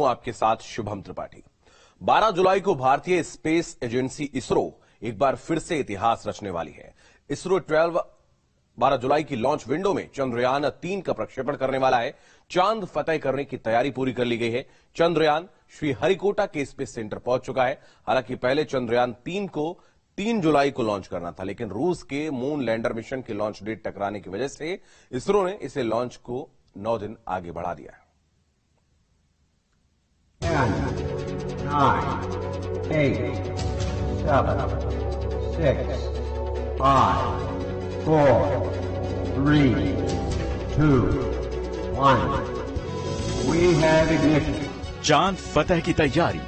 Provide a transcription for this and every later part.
आपके साथ शुभम त्रिपाठी। 12 जुलाई को भारतीय स्पेस एजेंसी इसरो एक बार फिर से इतिहास रचने वाली है। इसरो 12 जुलाई की लॉन्च विंडो में चंद्रयान 3 का प्रक्षेपण करने वाला है। चांद फतेह करने की तैयारी पूरी कर ली गई है। चंद्रयान श्रीहरिकोटा के स्पेस सेंटर पहुंच चुका है। हालांकि पहले चंद्रयान 3 को 3 जुलाई को लॉन्च करना था, लेकिन रूस के मून लैंडर मिशन की लॉन्च डेट टकराने की वजह से इसरो ने इसे लॉन्च को 9 दिन आगे बढ़ा दिया है। 10, 9, 8, 7, 6, 5, 4, 3, 2, 1. We have ignition. चांद फतेह की तैयारी,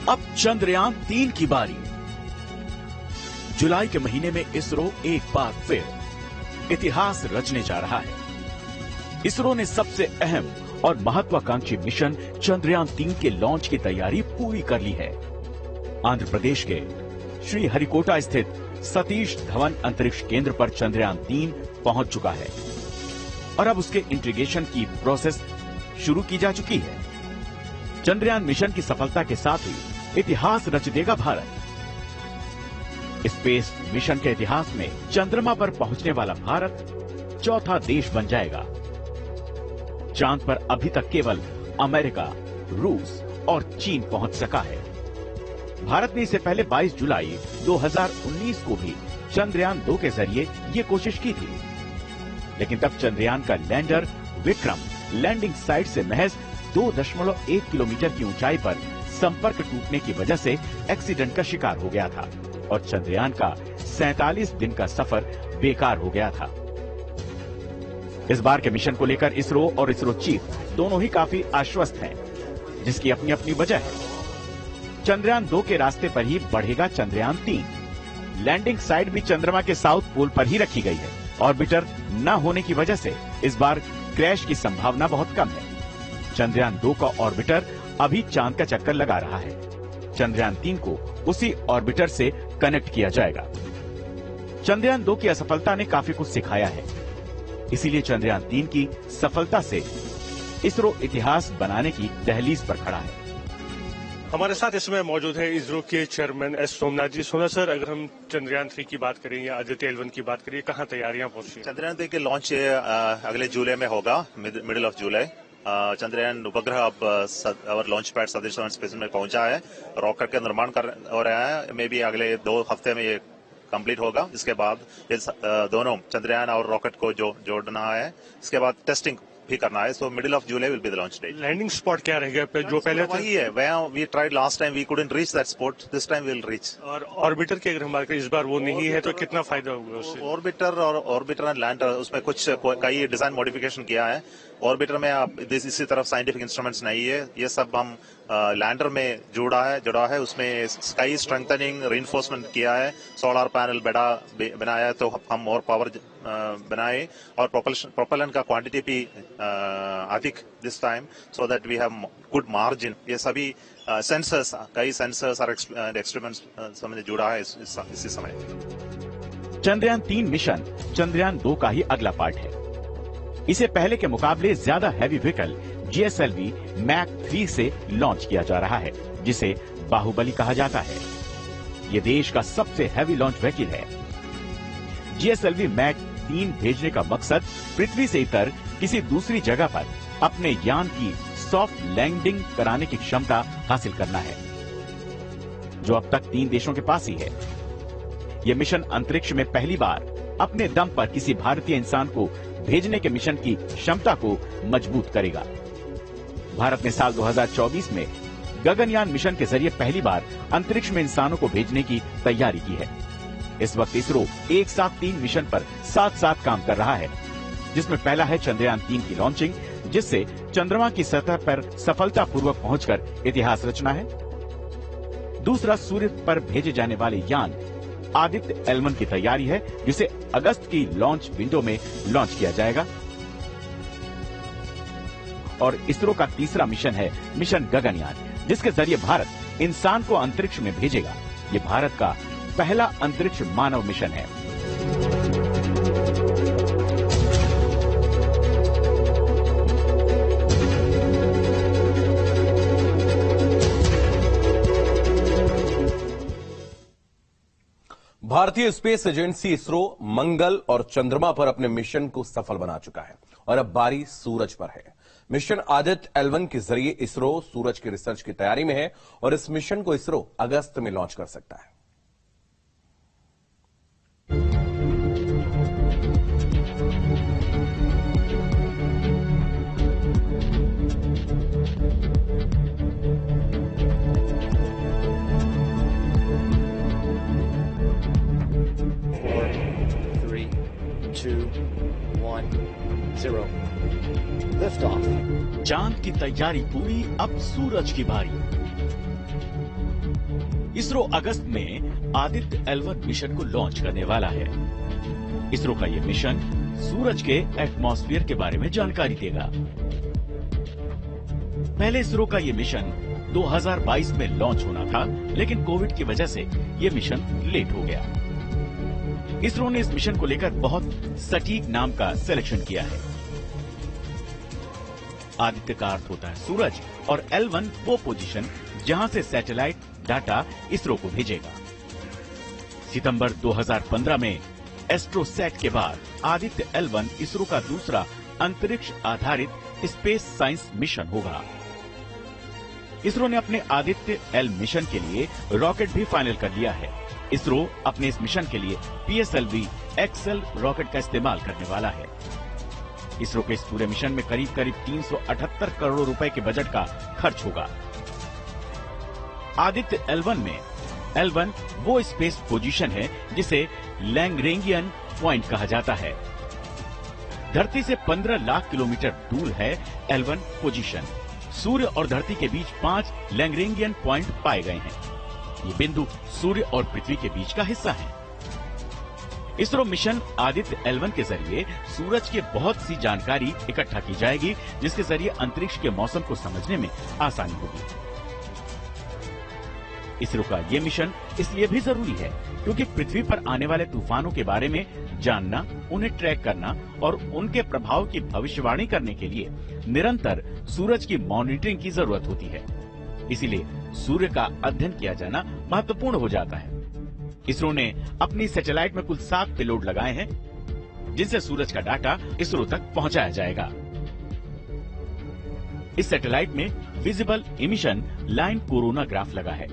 अब चंद्रयान 3 की बारी। जुलाई के महीने में इसरो एक बार फिर इतिहास रचने जा रहा है। इसरो ने सबसे अहम और महत्वाकांक्षी मिशन चंद्रयान 3 के लॉन्च की तैयारी पूरी कर ली है। आंध्र प्रदेश के श्रीहरिकोटा स्थित सतीश धवन अंतरिक्ष केंद्र पर चंद्रयान 3 पहुंच चुका है और अब उसके इंटीग्रेशन की प्रोसेस शुरू की जा चुकी है। चंद्रयान मिशन की सफलता के साथ ही इतिहास रच देगा भारत। स्पेस मिशन के इतिहास में चंद्रमा पर पहुंचने वाला भारत चौथा देश बन जाएगा। चांद पर अभी तक केवल अमेरिका, रूस और चीन पहुंच सका है। भारत ने इससे पहले 22 जुलाई 2019 को भी चंद्रयान 2 के जरिए ये कोशिश की थी, लेकिन तब चंद्रयान का लैंडर विक्रम लैंडिंग साइट से महज 2.1 किलोमीटर की ऊंचाई पर संपर्क टूटने की वजह से एक्सीडेंट का शिकार हो गया था और चंद्रयान का 47 दिन का सफर बेकार हो गया था। इस बार के मिशन को लेकर इसरो और इसरो चीफ दोनों ही काफी आश्वस्त हैं, जिसकी अपनी अपनी वजह है। चंद्रयान 2 के रास्ते पर ही बढ़ेगा चंद्रयान 3। लैंडिंग साइट भी चंद्रमा के साउथ पोल पर ही रखी गई है। ऑर्बिटर न होने की वजह से इस बार क्रैश की संभावना बहुत कम है। चंद्रयान 2 का ऑर्बिटर अभी चांद का चक्कर लगा रहा है। चंद्रयान 3 को उसी ऑर्बिटर से कनेक्ट किया जाएगा। चंद्रयान 2 की असफलता ने काफी कुछ सिखाया है, इसीलिए चंद्रयान 3 की सफलता से इसरो इतिहास बनाने की दहलीज पर खड़ा है। हमारे साथ इसमें मौजूद है इसरो के चेयरमैन एस सोमनाथ जी। सोमनाथ सर, अगर हम चंद्रयान 3 की बात करें या आदित्य L1 की बात करें, कहाँ तैयारियां पहुंची? चंद्रयान 3 के लॉन्च अगले जुलाई में होगा, मिडिल ऑफ जुलाई। चंद्रयान उपग्रह अब और launch pad Satish Dhawan space में पहुंचा है। रॉकेट का निर्माण हो रहा है। मे बी अगले 2 हफ्ते में ये कंप्लीट होगा। इसके बाद ये दोनों चंद्रयान और रॉकेट को जोड़ना है। इसके बाद टेस्टिंग भी करना है। So middle of July will be the launch date. Landing spot क्या रहेगा जो पहले वही है? We tried last time, we couldn't reach that spot, this time we will reach. और ऑर्बिटर की अगर हम बात करें, इस बार वो नहीं है तो कितना फायदा होगा उससे? ऑर्बिटर एंड लैंडर, उसमें कई डिजाइन मॉडिफिकेशन किया है। ऑर्बिटर में आप इसी तरफ साइंटिफिक इंस्ट्रूमेंट्स नहीं है, ये सब हम लैंडर में जुड़ा है। उसमें स्काई स्ट्रेंथनिंग रिइंफोर्समेंट किया है। सोलर पैनल बनाया है तो हम और पावर बनाए और प्रोपेलेंट का क्वांटिटी भी अधिक this time, so that we have good margin. ये सभी सेंसर्स, कई सेंसर्स और एक्सपेरिमेंट्स समझ जुड़ा है इसी समय। चंद्रयान 3 मिशन चंद्रयान 2 का ही अगला पार्ट है। इसे पहले के मुकाबले ज्यादा हैवी व्हीकल GSLV मैक 3 से लॉन्च किया जा रहा है, जिसे बाहुबली कहा जाता है। ये देश का सबसे हैवी लॉन्च व्हीकल है। GSLV मैक 3 भेजने का मकसद पृथ्वी से इतर किसी दूसरी जगह पर अपने यान की सॉफ्ट लैंडिंग कराने की क्षमता हासिल करना है, जो अब तक 3 देशों के पास ही है। यह मिशन अंतरिक्ष में पहली बार अपने दम पर किसी भारतीय इंसान को भेजने के मिशन की क्षमता को मजबूत करेगा। भारत ने साल 2024 में गगनयान मिशन के जरिए पहली बार अंतरिक्ष में इंसानों को भेजने की तैयारी की है। इस वक्त इसरो एक साथ 3 मिशन पर साथ काम कर रहा है, जिसमें पहला है चंद्रयान 3 की लॉन्चिंग, जिससे चंद्रमा की सतह पर सफलतापूर्वक पहुंचकर इतिहास रचना है। दूसरा सूर्य पर भेजे जाने वाले यान आदित्य L1 की तैयारी है, जिसे अगस्त की लॉन्च विंडो में लॉन्च किया जाएगा। और इसरो का तीसरा मिशन है मिशन गगनयान, जिसके जरिए भारत इंसान को अंतरिक्ष में भेजेगा। ये भारत का पहला अंतरिक्ष मानव मिशन है। भारतीय स्पेस एजेंसी इसरो मंगल और चंद्रमा पर अपने मिशन को सफल बना चुका है और अब बारी सूरज पर है। मिशन आदित्य L1 के जरिए इसरो सूरज की रिसर्च की तैयारी में है और इस मिशन को इसरो अगस्त में लॉन्च कर सकता है। Lift off. चांद की तैयारी पूरी, अब सूरज की बारी। इसरो अगस्त में आदित्य L1 मिशन को लॉन्च करने वाला है। इसरो का यह मिशन सूरज के एटमॉस्फेयर के बारे में जानकारी देगा। पहले इसरो का यह मिशन 2022 में लॉन्च होना था, लेकिन कोविड की वजह से यह मिशन लेट हो गया। इसरो ने इस मिशन को लेकर बहुत सटीक नाम का सिलेक्शन किया है। आदित्य का अर्थ होता है सूरज और L1 वो पोजीशन जहां से सैटेलाइट डाटा इसरो को भेजेगा। सितंबर 2015 में एस्ट्रोसैट के बाद आदित्य L1 इसरो का दूसरा अंतरिक्ष आधारित स्पेस साइंस मिशन होगा। इसरो ने अपने आदित्य L मिशन के लिए रॉकेट भी फाइनल कर लिया है। इसरो अपने इस मिशन के लिए PSLV XL रॉकेट का इस्तेमाल करने वाला है। इसरो के इस पूरे मिशन में करीब 378 करोड़ रुपए के बजट का खर्च होगा। आदित्य L1 में L1 वो स्पेस पोजीशन है जिसे लैग्रेंगियन पॉइंट कहा जाता है। धरती से 15 लाख किलोमीटर दूर है L1 पोजीशन। सूर्य और धरती के बीच 5 लैग्रेंगियन पॉइंट पाए गए हैं। ये बिंदु सूर्य और पृथ्वी के बीच का हिस्सा है। इसरो मिशन आदित्य L1 के जरिए सूरज की बहुत सी जानकारी इकट्ठा की जाएगी, जिसके जरिए अंतरिक्ष के मौसम को समझने में आसानी होगी। इसरो का ये मिशन इसलिए भी जरूरी है क्योंकि पृथ्वी पर आने वाले तूफानों के बारे में जानना, उन्हें ट्रैक करना और उनके प्रभाव की भविष्यवाणी करने के लिए निरंतर सूरज की मॉनिटरिंग की जरूरत होती है। इसीलिए सूर्य का अध्ययन किया जाना महत्वपूर्ण हो जाता है। इसरो ने अपनी सैटेलाइट में कुल 7 पेलोड लगाए हैं, जिनसे सूरज का डाटा इसरो तक पहुंचाया जाएगा। इस सैटेलाइट में विजिबल इमिशन लाइन कोरोनाग्राफ लगा है।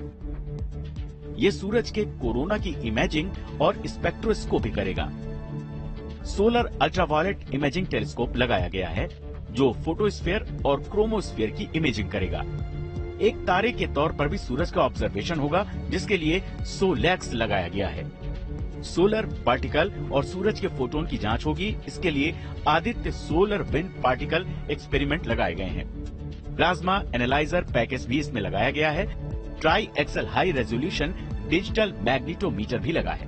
ये सूरज के कोरोना की इमेजिंग और स्पेक्ट्रोस्कोपी करेगा। सोलर अल्ट्रावायलेट इमेजिंग टेलीस्कोप लगाया गया है, जो फोटोस्फीयर और क्रोमोस्फीयर की इमेजिंग करेगा। एक तारे के तौर पर भी सूरज का ऑब्जर्वेशन होगा, जिसके लिए सोलैक्स लगाया गया है। सोलर पार्टिकल और सूरज के फोटोन की जांच होगी। इसके लिए Aditya solar wind particle experiment लगाए गए हैं। प्लाज्मा एनालाइजर पैकेज भी इसमें लगाया गया है। Tri axial high resolution digital magnetometer भी लगा है।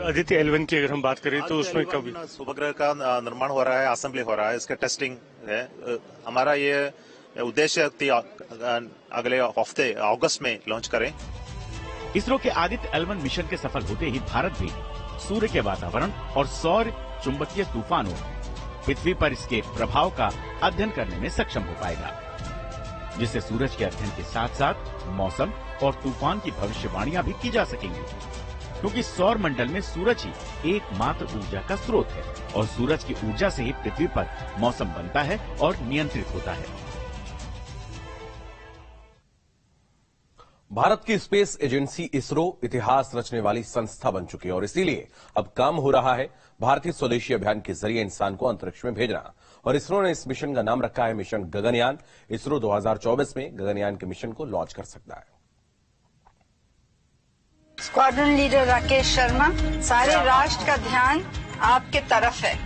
आदित्य L1 की अगर हम बात करें तो उसमें कभी उपग्रह का निर्माण हो रहा है, असेंबली हो रहा है, इसका टेस्टिंग है। हमारा ये उद्देश्य अगले हफ्ते अगस्त में लॉन्च करें। इसरो के आदित्य L1 मिशन के सफल होते ही भारत भी सूर्य के वातावरण और सौर चुंबकीय तूफानों पृथ्वी पर इसके प्रभाव का अध्ययन करने में सक्षम हो पाएगा, जिससे सूरज के अध्ययन के साथ साथ मौसम और तूफान की भविष्यवाणियां भी की जा सकेंगी। क्योंकि सौर मंडल में सूरज ही एकमात्र ऊर्जा का स्रोत है और सूरज की ऊर्जा से ही पृथ्वी पर मौसम बनता है और नियंत्रित होता है। भारत की स्पेस एजेंसी इसरो इतिहास रचने वाली संस्था बन चुकी है और इसीलिए अब काम हो रहा है भारतीय स्वदेशी अभियान के जरिए इंसान को अंतरिक्ष में भेजना। और इसरो ने इस मिशन का नाम रखा है मिशन गगनयान। इसरो 2024 में गगनयान के मिशन को लॉन्च कर सकता है। स्क्वाड्रन लीडर राकेश शर्मा, सारे राष्ट्र का ध्यान आपके तरफ है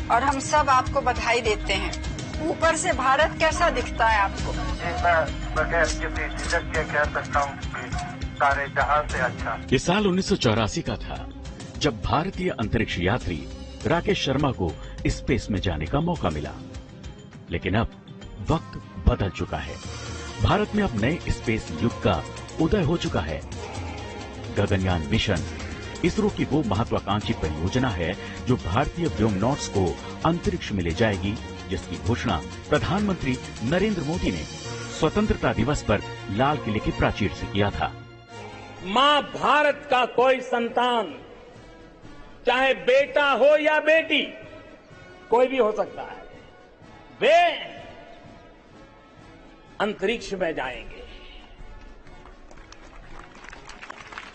और हम सब आपको बधाई देते हैं। ऊपर से भारत कैसा दिखता है आपको? मैं बगैर किसी झिझक के कह सकता हूँ कि सारे जहां से अच्छा। ये साल 1984 का था जब भारतीय अंतरिक्ष यात्री राकेश शर्मा को स्पेस में जाने का मौका मिला। लेकिन अब वक्त बदल चुका है। भारत में अब नए स्पेस युग का उदय हो चुका है। गगनयान मिशन इसरो की वो महत्वाकांक्षी परियोजना है जो भारतीय व्योमनॉट्स को अंतरिक्ष में ले जाएगी, जिसकी घोषणा प्रधानमंत्री नरेंद्र मोदी ने स्वतंत्रता दिवस पर लाल किले की प्राचीर से किया था। मां भारत का कोई संतान, चाहे बेटा हो या बेटी, कोई भी हो सकता है, वे अंतरिक्ष में जाएंगे,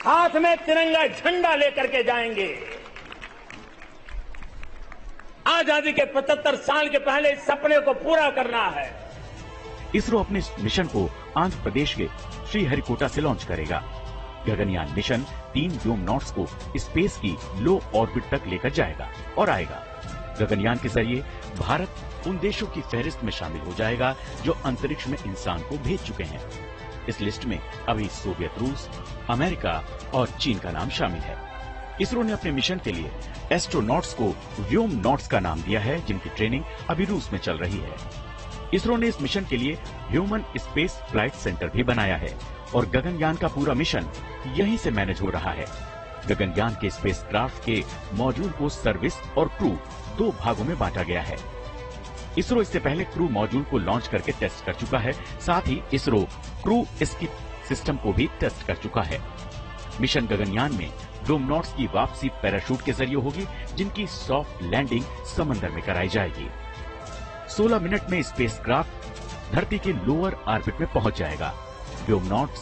हाथ में तिरंगा झंडा लेकर के जाएंगे। आजादी के 75 साल के पहले इस सपने को पूरा करना है। इसरो अपने इस मिशन को आंध्र प्रदेश के श्रीहरिकोटा से लॉन्च करेगा। गगनयान मिशन 3 व्योमनॉट्स को स्पेस की लो ऑर्बिट तक लेकर जाएगा और आएगा। गगनयान के जरिए भारत उन देशों की फहरिस्त में शामिल हो जाएगा जो अंतरिक्ष में इंसान को भेज चुके हैं। इस लिस्ट में अभी सोवियत रूस, अमेरिका और चीन का नाम शामिल है। इसरो ने अपने मिशन के लिए एस्ट्रोनॉट्स को व्योमनॉट्स का नाम दिया है, जिनकी ट्रेनिंग अभी रूस में चल रही है। इसरो ने इस मिशन के लिए ह्यूमन स्पेस फ्लाइट सेंटर भी बनाया है और गगनयान का पूरा मिशन यहीं से मैनेज हो रहा है। गगनयान के स्पेसक्राफ्ट के मॉड्यूल को सर्विस और क्रू 2 भागों में बांटा गया है। इसरो इससे पहले क्रू मॉड्यूल को लॉन्च करके टेस्ट कर चुका है। साथ ही इसरो क्रू स्किप सिस्टम को भी टेस्ट कर चुका है। मिशन गगनयान में व्योमनॉट्स की वापसी पैराशूट के जरिए होगी, जिनकी सॉफ्ट लैंडिंग समंदर में कराई जाएगी। 16 मिनट में स्पेसक्राफ्ट धरती के लोअर ऑर्बिट में पहुंच जाएगा। व्योमनॉट्स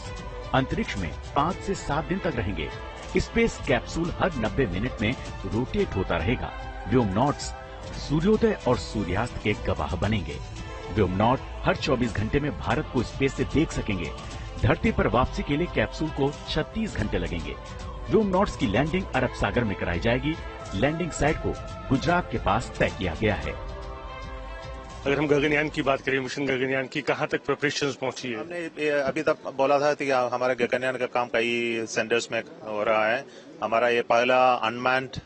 अंतरिक्ष में 5 से 7 दिन तक रहेंगे। स्पेस कैप्सूल हर 90 मिनट में रोटेट होता रहेगा। व्योमनॉट्स सूर्योदय और सूर्यास्त के गवाह बनेंगे। व्योमनॉट हर 24 घंटे में भारत को स्पेस से देख सकेंगे। धरती पर वापसी के लिए कैप्सूल को 36 घंटे लगेंगे। व्योमनॉट्स की लैंडिंग अरब सागर में कराई जाएगी। लैंडिंग साइट को गुजरात के पास तय किया गया है। अगर हम गगनयान की बात करें, मिशन गगनयान की कहां तक प्रिपरेशंस पहुंची है? हमने अभी तक बोला था कि हमारे गगनयान का काम कई सेंटर्स में हो रहा है। हमारा ये पहला अनमैन्ड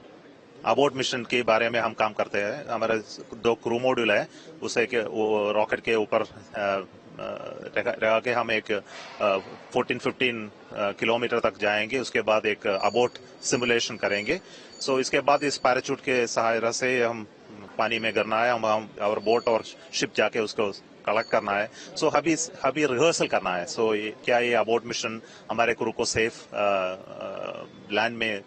अबोर्ट मिशन के बारे में हम काम करते हैं। हमारे 2 क्रू मॉड्यूल है, उसे वो रॉकेट के ऊपर रह के हम एक 14-15 किलोमीटर तक जाएंगे। उसके बाद एक अबोर्ट सिमुलेशन करेंगे। सो इसके बाद इस पैराचूट के सहायता से हम पानी में गिरना है, हम और बोट और शिप जाके उसको कलेक्ट करना है। सो अभी रिहर्सल करना है। सो क्या ये अबोर्ट मिशन हमारे क्रू को सेफ लैंड में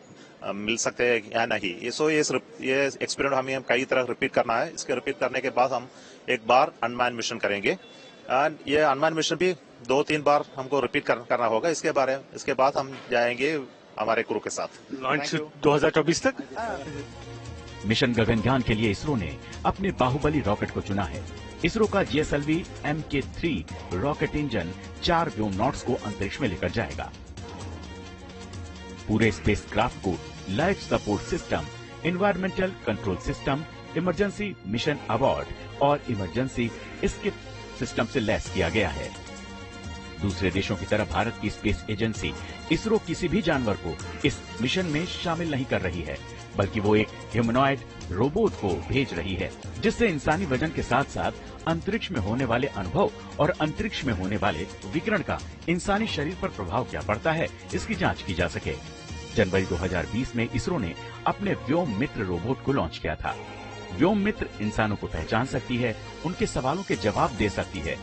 मिल सकते हैं या नहीं। ये एक्सपीरियंस हमें कई तरह रिपीट करना है। इसके रिपीट करने के बाद हम एक बार अनमैन्ड मिशन करेंगे। एंड ये अनमैन्ड मिशन भी 2-3 बार हमको रिपीट करना होगा। इसके बाद हम जाएंगे हमारे क्रू के साथ लॉन्च 2024 तक। मिशन गगनयान के लिए इसरो ने अपने बाहुबली रॉकेट को चुना है। इसरो का GSLV Mk3 rocket engine 4 vyomanauts को अंतरिक्ष में लेकर जाएगा। पूरे स्पेसक्राफ्ट को life support system, environmental control system, emergency mission award और इमरजेंसी स्किप सिस्टम से लैस किया गया है। दूसरे देशों की तरह भारत की स्पेस एजेंसी इसरो किसी भी जानवर को इस मिशन में शामिल नहीं कर रही है, बल्कि वो एक ह्यूमनॉइड रोबोट को भेज रही है, जिससे इंसानी वजन के साथ साथ अंतरिक्ष में होने वाले अनुभव और अंतरिक्ष में होने वाले विकिरण का इंसानी शरीर पर प्रभाव क्या पड़ता है, इसकी जांच की जा सके। जनवरी 2020 में इसरो ने अपने व्योम मित्र रोबोट को लॉन्च किया था। व्योम मित्र इंसानों को पहचान सकती है, उनके सवालों के जवाब दे सकती है।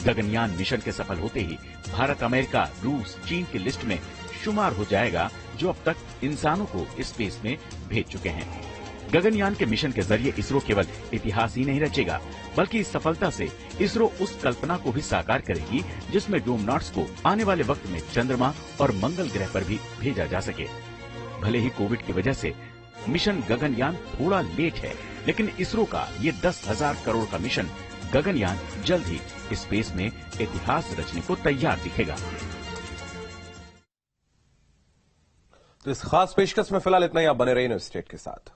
गगनयान मिशन के सफल होते ही भारत, अमेरिका, रूस, चीन की लिस्ट में शुमार हो जाएगा, जो अब तक इंसानों को स्पेस में भेज चुके हैं। गगनयान के मिशन के जरिए इसरो केवल इतिहास ही नहीं रचेगा, बल्कि इस सफलता से इसरो उस कल्पना को भी साकार करेगी जिसमें व्योमनॉट्स को आने वाले वक्त में चंद्रमा और मंगल ग्रह पर भी भेजा जा सके। भले ही कोविड की वजह से मिशन गगनयान थोड़ा लेट है, लेकिन इसरो का ये 10,000 करोड़ का मिशन गगनयान जल्द ही स्पेस में इतिहास रचने को तैयार दिखेगा। तो इस खास पेशकश में फिलहाल इतना ही। आप बने रहिए न्यूज़ स्टेट के साथ।